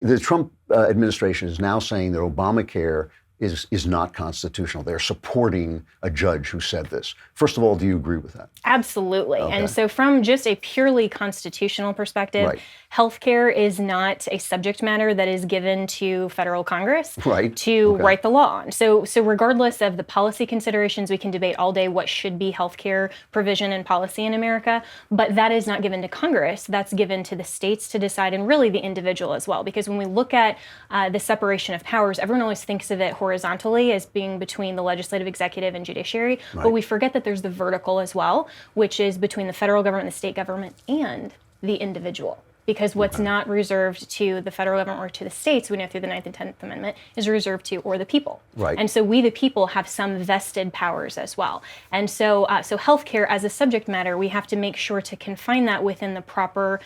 The Trump administration is now saying that Obamacare is not constitutional. They're supporting a judge who said this. First of all, do you agree with that? Absolutely. Okay. And so from just a purely constitutional perspective, Right. healthcare is not a subject matter that is given to federal Congress Right. to Okay. write the law on. So regardless of the policy considerations, we can debate all day what should be healthcare provision and policy in America, but that is not given to Congress. That's given to the states to decide, and really the individual as well. Because when we look at the separation of powers, everyone always thinks of it horizontally as being between the legislative, executive, and judiciary, Right. but we forget that there's the vertical as well, which is between the federal government, the state government, and the individual. Because what's not reserved to the federal government or to the states, we know through the 9th and 10th Amendment, is reserved to, or the people. Right. And so we, the people, have some vested powers as well. And so healthcare as a subject matter, we have to make sure to confine that within the proper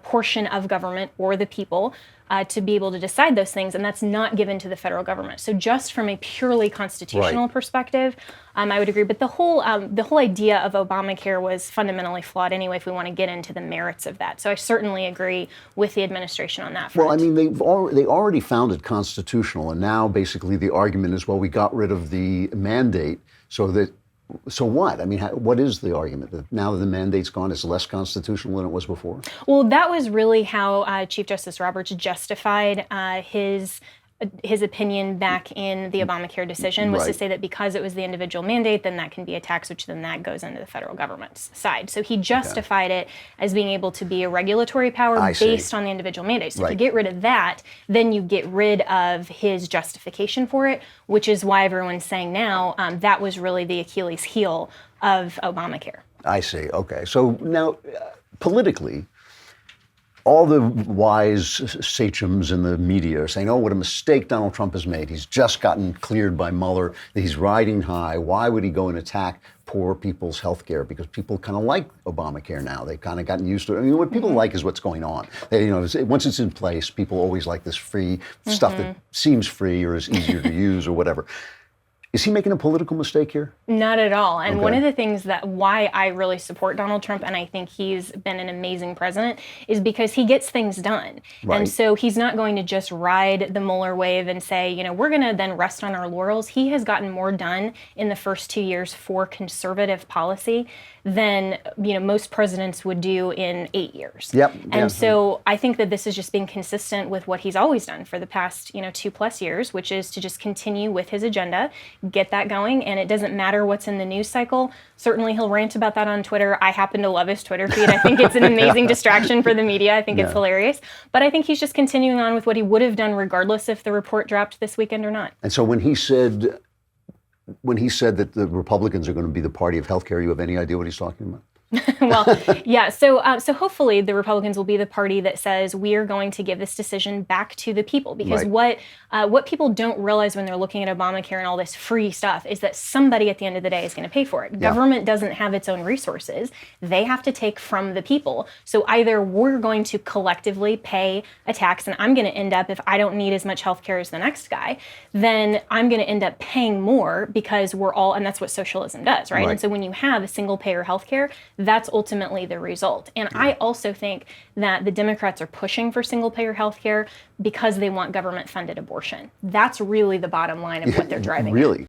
portion of government or the people to be able to decide those things, and that's not given to the federal government. So just from a purely constitutional perspective, I would agree. But the whole idea of Obamacare was fundamentally flawed anyway, if we want to get into the merits of that. So I certainly agree with the administration on that front. Well, I mean, they already found it constitutional, and now basically the argument is, well, we got rid of the mandate, so what? I mean, what is the argument? That now that the mandate's gone, it's less constitutional than it was before? Well, that was really how Chief Justice Roberts justified his opinion back in the Obamacare decision, was to say that because it was the individual mandate, then that can be a tax, which then that goes into the federal government's side. So he justified it as being able to be a regulatory power based on the individual mandate. So if you get rid of that, then you get rid of his justification for it, which is why everyone's saying now that was really the Achilles heel of Obamacare. I see. Okay. So now, politically, all the wise sachems in the media are saying, oh, what a mistake Donald Trump has made. He's just gotten cleared by Mueller. He's riding high. Why would he go and attack poor people's health care? Because people kind of like Obamacare now. They've kind of gotten used to it. I mean, what people like is what's going on. Once it's in place, people always like this free stuff that seems free or is easier to use or whatever. Is he making a political mistake here? Not at all. And one of the things that why I really support Donald Trump, and I think he's been an amazing president, is because he gets things done. Right. And so he's not going to just ride the Mueller wave and say, we're going to then rest on our laurels. He has gotten more done in the first 2 years for conservative policy than most presidents would do in 8 years. Yep. And so I think that this is just being consistent with what he's always done for the past 2+ years, which is to just continue with his agenda, get that going, and it doesn't matter what's in the news cycle. Certainly he'll rant about that on Twitter. I happen to love his Twitter feed. I think it's an amazing distraction for the media. I think it's hilarious. But I think he's just continuing on with what he would have done regardless if the report dropped this weekend or not. And so when he said that the Republicans are going to be the party of healthcare, you have any idea what he's talking about? Well, yeah. So hopefully the Republicans will be the party that says we are going to give this decision back to the people, because what people don't realize when they're looking at Obamacare and all this free stuff is that somebody at the end of the day is going to pay for it. Government doesn't have its own resources. They have to take from the people. So either we're going to collectively pay a tax, and I'm going to end up, if I don't need as much health care as the next guy, then I'm going to end up paying more because we're all, and that's what socialism does, right? And so when you have a single payer health care, that's ultimately the result. And I also think that the Democrats are pushing for single-payer health care because they want government-funded abortion. That's really the bottom line of what they're driving at. Really?